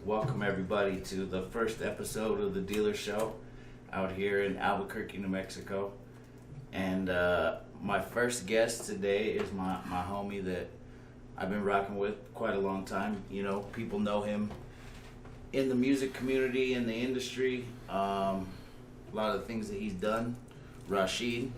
Welcome everybody to the first episode of the Dealer Show out here in Albuquerque, New Mexico. And my first guest today is my homie that I've been rocking with quite a long time. You know, people know him in the music community, in the industry. A lot of the things that he's done. Rasheed.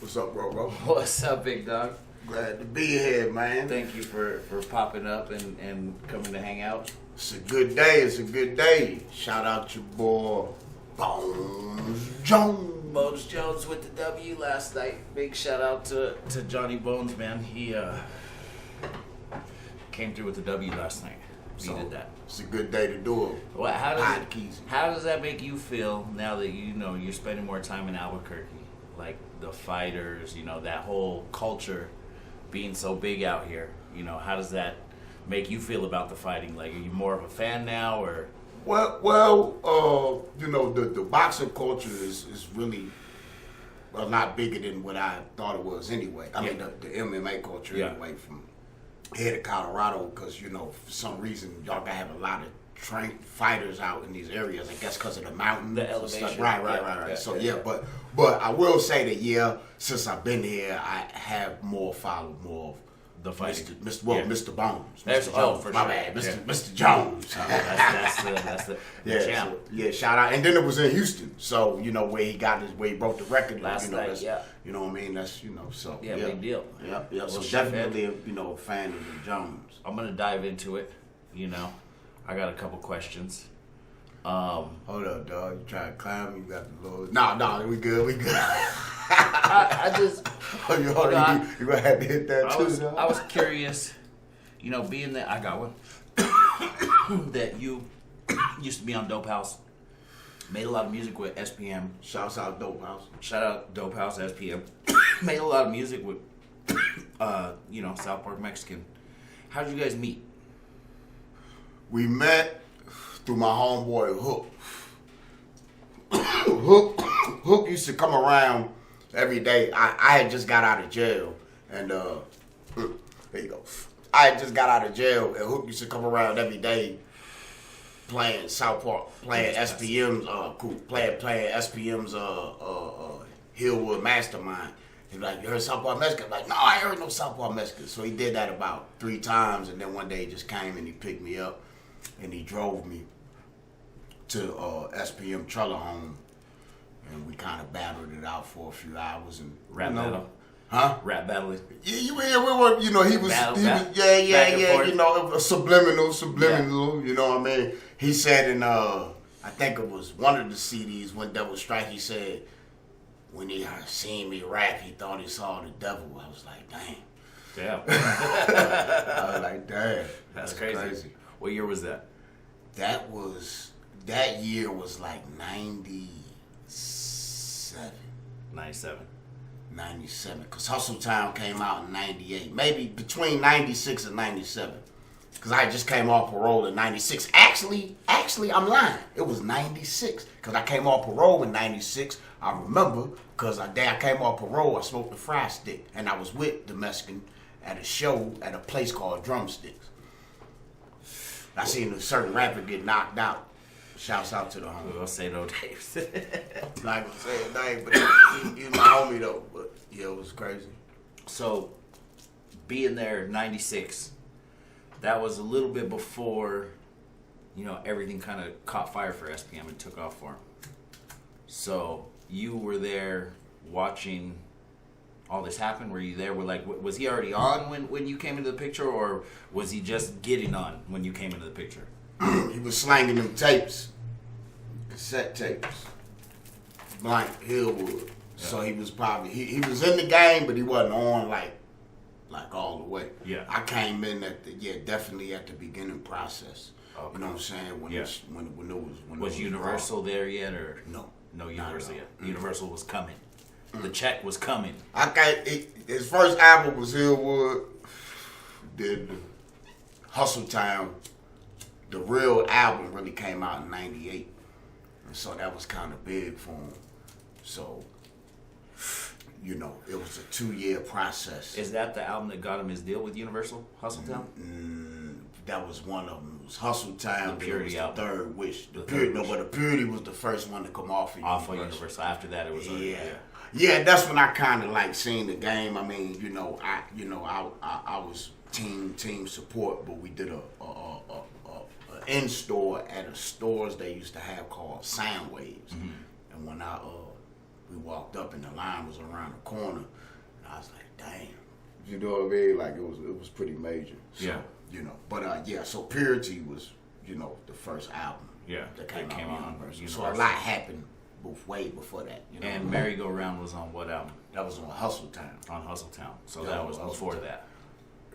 What's up, bro? What's up, big dog? Glad to be here, man. Thank you for popping up and coming to hang out. It's a good day. Shout out your boy, Bones Jones. Bones Jones with the W last night. Big shout out to Johnny Bones, man. He came through with the W last night. He did that. It's a good day to do it. Well, how does that make you feel now that you know you're spending more time in Albuquerque? Like the fighters, you know, that whole culture being so big out here. You know, how does that make you feel about the fighting? Like, are you more of a fan now, or? Well, you know, the boxing culture is really a lot bigger than what I thought it was anyway. I mean, the MMA culture anyway, from here to Colorado, because, you know, for some reason, y'all gotta have a lot of trained fighters out in these areas, I guess because of the mountains. The elevation. Right. So, but I will say that, since I've been here, I have followed more of the fighting. Mr. Bones. Mr. Jones, for my sure. bad. Mr. Jones. That's the champ. So, shout out. And then it was in Houston, so, you know, where he broke the record. Last night, You know what I mean? That's, you know, so. Yeah, big deal. Yep. Well, So definitely, a fan of the Jones. I'm going to dive into it, you know. I got a couple questions. Hold up, dog. You trying to climb? You got the little... Nah, we good. I just... you gonna have to hit that too, dog? I was curious, you know, being that I got one, that you used to be on Dope House, made a lot of music with S.P.M. Shouts out Dope House. Shout out Dope House, S.P.M. Made a lot of music with, you know, South Park Mexican. How did you guys meet? We met through my homeboy Hook. Hook used to come around every day. I had just got out of jail, and there you go. I had just got out of jail, and Hook used to come around every day playing South Park, playing S.P.M's playing S.P.M's Hillwood Mastermind. He'd be like, "You heard South Park Mexican?" I'm like, "No, I heard no South Park Mexican." So he did that about 3 times, and then one day he just came and he picked me up, and he drove me to S.P.M. trailer home, and we kind of battled it out for a few hours. And Rap battle? Huh? Rap battling? Yeah, we were, you know, he was, back you know, subliminal, Yeah. you know what I mean? He said in, I think it was one of the CDs when Devil Strike, he said, when he seen me rap, he thought he saw the devil. I was like, damn. Damn. I was like, damn. That's crazy. What year was that? That year was like 97. 97, because Hustle Town came out in 98. Maybe between 96 and 97. Because I just came off parole in 96. Actually, I'm lying. It was 96. Because I came off parole in 96. I remember, because the day I came off parole, I smoked a fry stick. And I was with the Mexican at a show at a place called Drumsticks. I seen a certain rapper get knocked out. Shouts out to the homie. We'll say no names. Not gonna say his name, but he's my homie though. But yeah, it was crazy. So, being there 96, that was a little bit before, you know, everything kind of caught fire for S.P.M. and took off for him. So, you were there watching all this happen? Were you there? Was he already on when you came into the picture, or was he just getting on when you came into the picture? He was slanging them tapes, cassette tapes, blank Hillwood. Yeah. So he was probably he was in the game, but he wasn't on like all the way. Yeah, I came in definitely at the beginning process. Okay. You know what I'm saying? When was Universal there yet, or no Universal yet? Mm-hmm. Universal was coming. The check was coming. His first album was Hillwood. Did Hustle Town. The real album really came out in 98. And so that was kind of big for him. So you know, it was a 2-year process. Is that the album that got him his deal with Universal, Hustle Town? That was one of them. It was Hustle Town. The Purity was the album. Third Wish. The Third Purity, Wish. but the Purity was the first one to come off of Universal. After that, it was Yeah, that's when I kind of like seen the game. I mean, I was team support, but we did a in store at a stores they used to have called Sound Waves, and when we walked up and the line was around the corner, and I was like, damn, you know what I mean? Like it was pretty major. So, Yeah. You know, but so Purity was, you know, the first album. Yeah, that came out on Universal. So a Universal. lot happened way before that. You know? And Merry Go Round was on what album? That was on Hustle Town. On Hustle Town. So Yeah, that was Hustle before Town. that.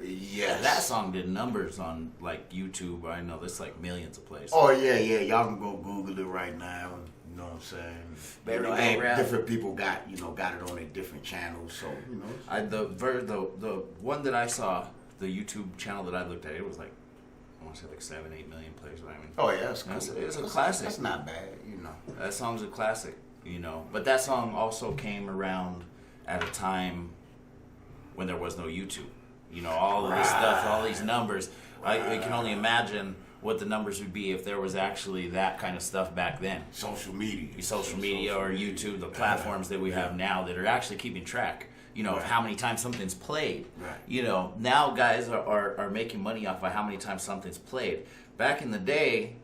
Yes. That song did numbers on like YouTube. I know there's like millions of plays. Oh yeah. Y'all can go Google it right now. You know what I'm saying? Merry Go And Round. different people got it on their different channels. So you know. The one that I saw, the YouTube channel that I looked at, it was like, I want to say like 7-8 million plays. I mean, Oh yeah, that's cool. It's a classic. That's not bad. You know. That song's a classic, you know. But that song also came around at a time when there was no YouTube. You know, all of this stuff, all these numbers. I can only imagine what the numbers would be if there was actually that kind of stuff back then. Social media. Social media or YouTube, the platforms that we have now that are actually keeping track, you know, of how many times something's played. Right. You know, now guys are making money off of how many times something's played. Back in the day,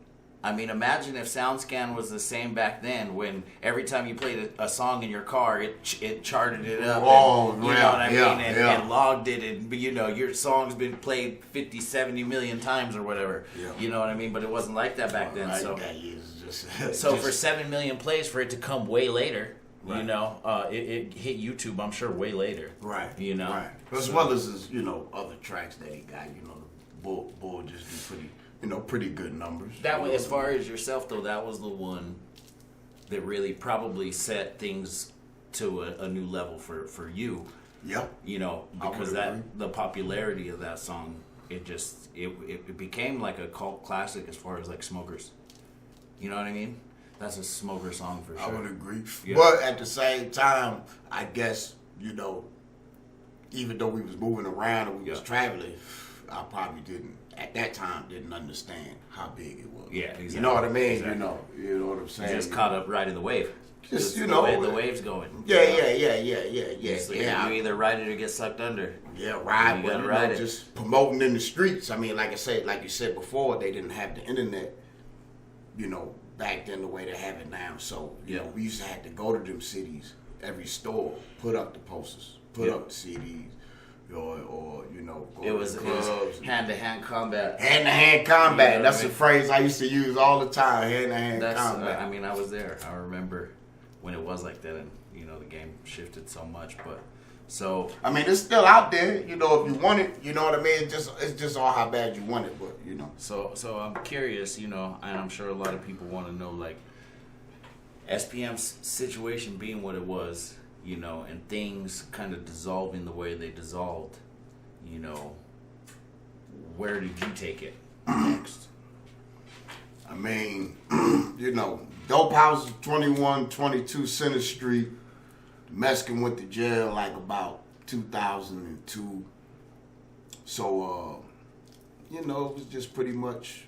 I mean, imagine if SoundScan was the same back then, when every time you played a song in your car, it charted it up. Oh, and, you know what I mean? And logged it. And, you know, your song's been played 50, 70 million times or whatever. Yeah. You know what I mean? But it wasn't like that back then. Right, So, that is just, so for 7 million plays, for it to come way later, you Right. know, it hit YouTube, I'm sure, way later. Right. You know? Right. As well as, you know, other tracks that he got, you know, the Bull just do pretty good numbers. That way, as far as yourself, though, that was the one that really probably set things to a new level for you. Yep. You know, I would because agree. the popularity of that song, it became like a cult classic as far as like smokers. You know what I mean? That's a smoker song for sure. I would agree. Yeah. But at the same time, I guess, you know, even though we was moving around and we was traveling, I probably at that time didn't understand how big it was. Yeah, exactly. You know what I mean? Exactly. You know what I'm saying? You just caught up riding the wave. Just, The you know, way the wave's going. Yeah. So you either ride it or get sucked under. Yeah, ride, You but gotta ride it. just promoting in the streets. I mean, like you said before, they didn't have the internet, you know, back then the way they have it now. So, you know, we used to have to go to them cities, every store, put up the posters, put up the CDs, or you know, go It to was the clubs. hand-to-hand combat. Hand-to-hand combat. You know That's what I a mean? phrase I used to use all the time, hand-to-hand That's, combat. I mean, I was there. I remember when it was like that, and you know, the game shifted so much. But so I mean, it's still out there, you know, if you want it, you know what I mean? It's just all how bad you want it, but, you know. So I'm curious, you know, and I'm sure a lot of people want to know, like, S.P.M's situation being what it was, you know, and things kind of dissolving the way they dissolved, you know, where did you take it next? I mean, you know, Dope House 2122 Center Street. Mexican went to jail like about 2002. So, you know, it was just pretty much,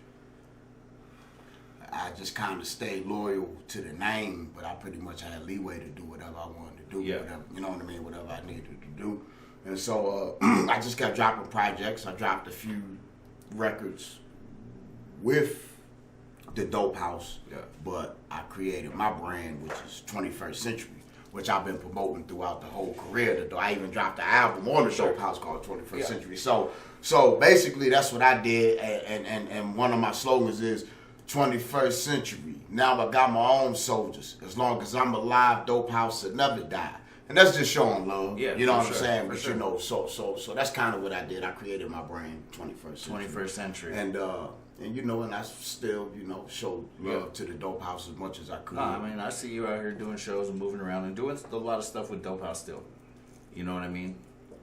I just kind of stayed loyal to the name, but I pretty much had leeway to do whatever I wanted to do. Yeah. Whatever, you know what I mean? Whatever I needed to do. And so I just kept dropping projects. I dropped a few records with the Dope House, but I created my brand, which is 21st Century, which I've been promoting throughout the whole career. I even dropped an album on the Dope House called 21st Century. So basically that's what I did, and one of my slogans is 21st Century. Now I got my own soldiers. As long as I'm alive, Dope House will never die. And that's just showing love. Yeah, you know for what I'm sure, saying? for But sure. you know, so that's kind of what I did. I created my brand, 21st Century. 21st Century. And you know, and I still, you know, showed love to the Dope House as much as I could. No, I mean, I see you out here doing shows and moving around and doing a lot of stuff with Dope House still. You know what I mean?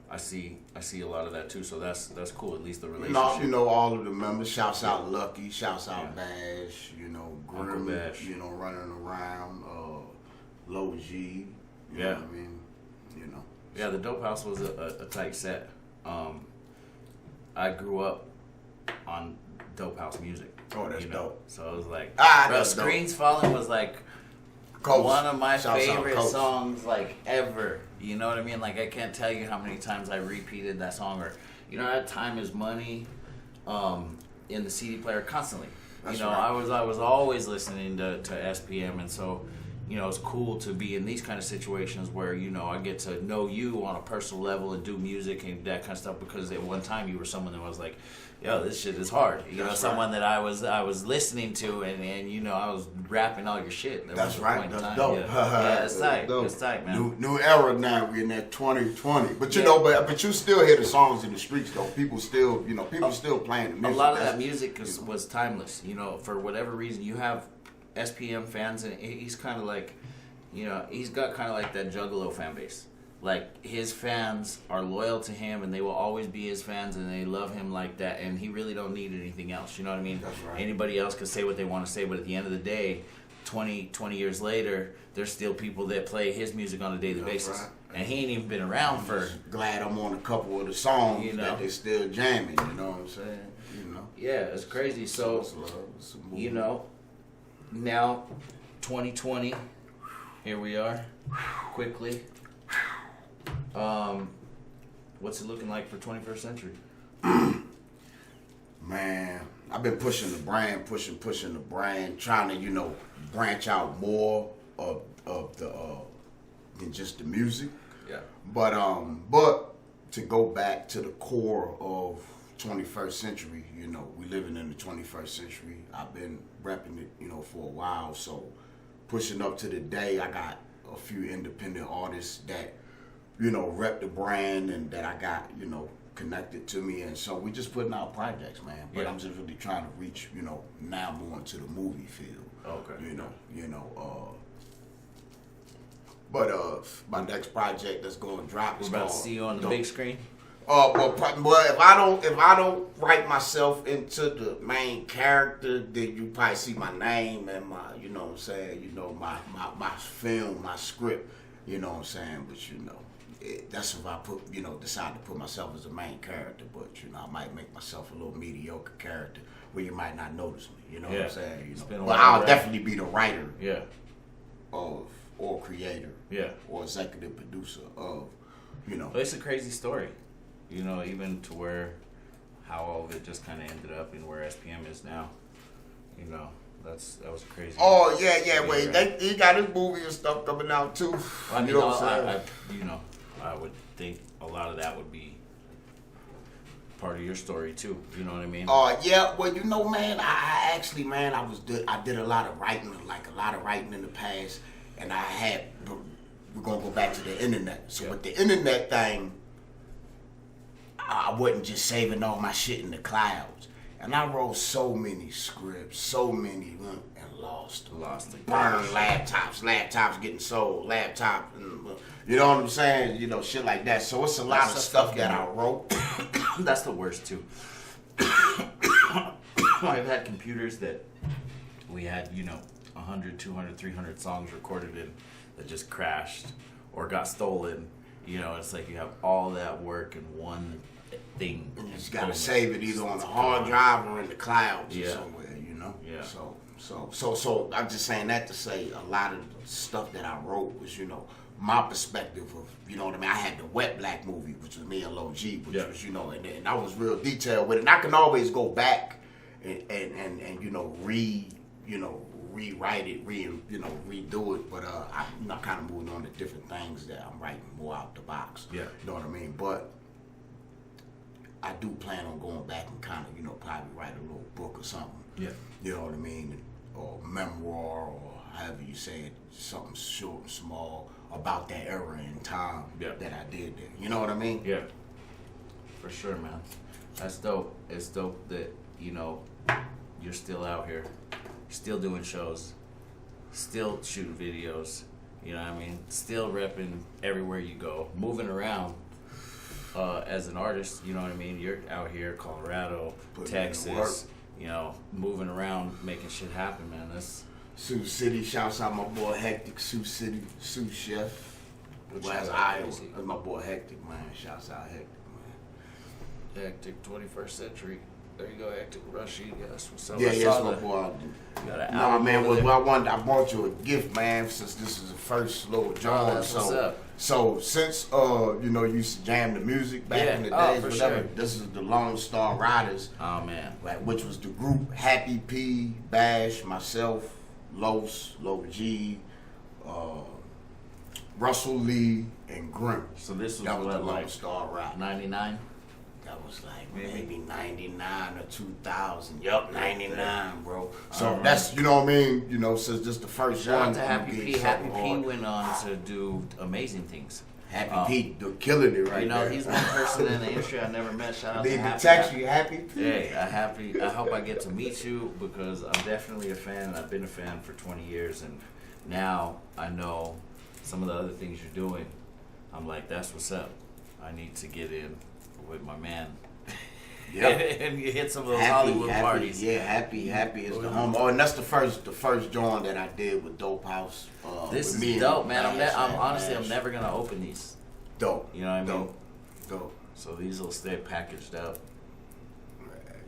I see a lot of that too. So that's cool. At least the relationship. You know, all of the members. Shouts out Lucky. Shouts out Bash. You know, Uncle Grim. Bash. You know, running around. Low G. You know what I mean? You know. Yeah, the Dope House was a tight set. I grew up on Dope House music. Oh, that's dope. So it was like, that's Screens Falling was like Coast. one of my Shouts out favorite Coast. songs like ever. You know what I mean? Like I can't tell you how many times I repeated that song, or that Time Is Money in the CD player constantly. That's right. I was always listening to S.P.M. and so it's cool to be in these kind of situations where I get to know you on a personal level and do music and that kind of stuff, because at one time you were someone that was like, yo, this shit is hard. Someone that I was listening to and I was rapping all your shit. That's right. That's dope. Yeah, it's tight. Dope. It's tight, man. New era now. We're in that 2020. But but you still hear the songs in the streets though. People still still playing the music. A lot of that music was timeless. For whatever reason, you have S.P.M. fans, and he's kind of like, he's got kind of like that Juggalo fan base. Like, his fans are loyal to him, and they will always be his fans, and they love him like that, and he really don't need anything else, you know what I mean? That's right. Anybody else can say what they want to say, but at the end of the day, 20 years later, there's still people that play his music on a daily basis. Right. And he ain't even been around for... Glad I'm on a couple of the songs that they still jamming, you know what I'm saying? Yeah, it's crazy. So, now, 2020, here we are, quickly. What's it looking like for 21st century? Man, I've been pushing the brand, pushing the brand, trying to, branch out more of the than just the music. Yeah. But to go back to the core of 21st century, we living in the 21st century. I've been repping it, for a while. So pushing up to the day, I got a few independent artists that, rep the brand and that I got, connected to me. And so we just putting out projects, man. But I'm just really trying to reach, now more into the movie field. Okay. But my next project that's going to drop is We're about to see you on the big screen. Well, if I don't write myself into the main character, then you probably see my name and my, what I'm saying, my film, my script, what I'm saying. But that's if I decide to put myself as a main character. But I might make myself a little mediocre character where you might not notice me. You know what I'm saying? But I'll definitely be the writer. Yeah. Or creator. Yeah. Or executive producer of. But it's a crazy story. Even to where how all of it just kind of ended up and where S.P.M. is now. That was crazy. Oh yeah. Wait, he got his movie and stuff coming out too. I mean, I would think a lot of that would be part of your story too. You know what I mean? Yeah. Well, man, I actually, man, I did a lot of writing, in the past, and we're gonna go back to the internet. So with the internet thing, I wasn't just saving all my shit in the clouds. And I wrote so many scripts, and lost them. Burned laptops getting sold, you know what I'm saying? Shit like that. So it's a lot of stuff that I wrote. That's the worst too. I've had computers that we had, 100, 200, 300 songs recorded in that just crashed or got stolen. It's like you have all that work in one thing. You just gotta save it either on the hard drive or in the clouds or somewhere, Yeah. So I'm just saying that to say a lot of the stuff that I wrote was, my perspective of, what I mean. I had the Wet Black movie, which was me and Lil G, which was, and I was real detailed with it. And I can always go back and rewrite it, redo it. But I'm kind of moving on to different things that I'm writing more out the box. Yeah. You know what I mean? But I do plan on going back and kind of, probably write a little book or something. Yeah. You know what I mean? Or memoir, or however you say it, something short and small about that era in time that I did there. You know what I mean? Yeah. For sure, man. That's dope. It's dope that, you're still out here, still doing shows, still shooting videos, you know what I mean? Still repping everywhere you go, moving around. As an artist, you know what I mean? You're out here, Colorado, Texas, moving around, making shit happen, man. That's Sioux City. Shouts out my boy Hectic, Sioux City, Sioux Chef. West Iowa. That's my boy Hectic, man. Shouts out Hectic, man. Hectic 21st Century. There you go, Hectic Rasheed. Yes, what's up? Yeah, that's my boy. Nah, man, I bought you a gift, man, since this is the first little joint. What's up? So since you know, you used to jam the music back in the days, whatever. Sure. This is the Lone Star Riders. Oh man. Which was the group Happy P, Bash, myself, Los G, Russell Lee, and Grim. So this was that was what, the like Lone Star Riders. 99? That was like maybe 99 or 2000. Yup, 99, bro. So that's, you know what I mean? You know, since this the first Shout one. out to Happy P. Happy P went on to do amazing things. Happy P, they're killing it right You know, there. he's one person in the industry I never met. Shout out to Need to Happy. text you, Happy P. Hey, I hope I get to meet you because I'm definitely a fan. I've been a fan for 20 years, and now I know some of the other things you're doing. I'm like, that's what's up. I need to get in with my man. Yeah. And you hit some of those Hollywood parties. Yeah, Happy is the home. Oh, and that's the first joint that I did with Dope House. This with is dope, man. I'm honestly, I'm never gonna open these. Dope. You know what I mean? Dope. So these will stay packaged up.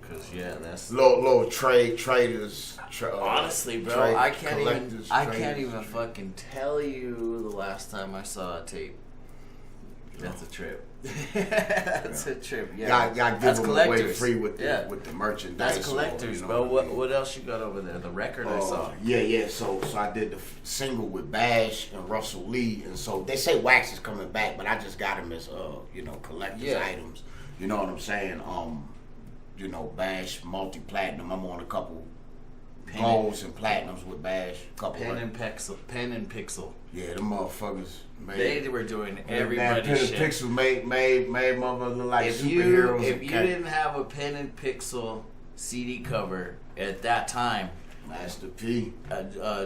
Cause yeah, that's little traders. Honestly, bro, I can't even fucking tell you the last time I saw a tape. That's a trip. That's a trip. Yeah, got give them away free with the merchandise. That's collectors, bro. What else you got over there? The record I saw. Yeah. So I did the single with Bash and Russell Lee, and so they say Wax is coming back, but I just got them as you know, collector's items. You know what I'm saying? You know, Bash multi-platinum. I'm on a couple golds and platinums with Bash. Pen and Pixel. Yeah, them motherfuckers. They were doing everybody's shit. Pen and Pixel made motherfuckers look like superheroes. If you didn't have a Pen and Pixel CD cover at that time, Master P,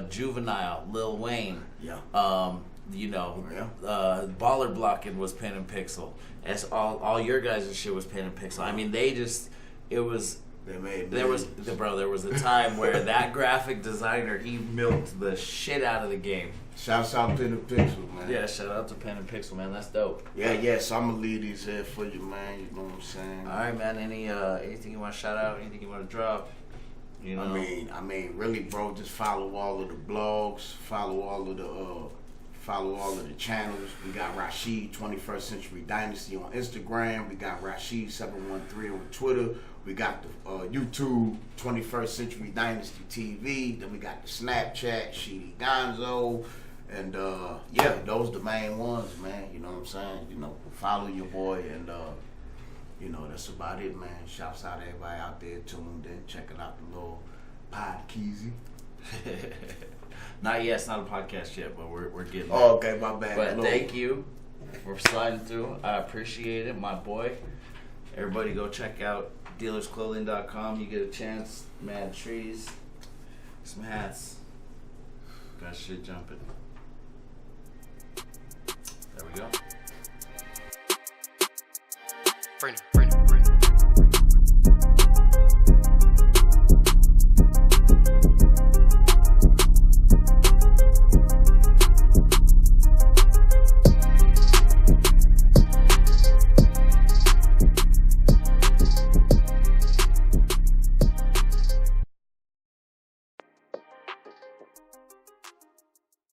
Juvenile, Lil Wayne, you know, Baller Blocking was Pen and Pixel. As all your guys' shit was Pen and Pixel. I mean, there was a time where that graphic designer, he milked the shit out of the game. Shouts out to Pen and Pixel, man. Yeah, shout out to Pen and Pixel, man. That's dope. Yeah. So I'm gonna leave these here for you, man. You know what I'm saying? All right, man. Anything you want to shout out? Anything you want to drop? You know. I mean, really, bro. Just follow all of the blogs. Follow all of the channels. We got Rasheed 21st Century Dynasty on Instagram. We got Rasheed 713 on Twitter. We got the YouTube 21st Century Dynasty TV. Then we got the Snapchat Sheedy Gonzo. And those the main ones, man. You know what I'm saying? You know, follow your boy, and you know, that's about it, man. Shouts out to everybody out there tuned in, checking out the little podkeezy. Not yet. It's not a podcast yet, but we're getting there. Oh, okay, my bad. But thank you for sliding through. I appreciate it, my boy. Everybody go check out dealersclothing.com. You get a chance. Mad trees, some hats. Got shit jumping. There we go.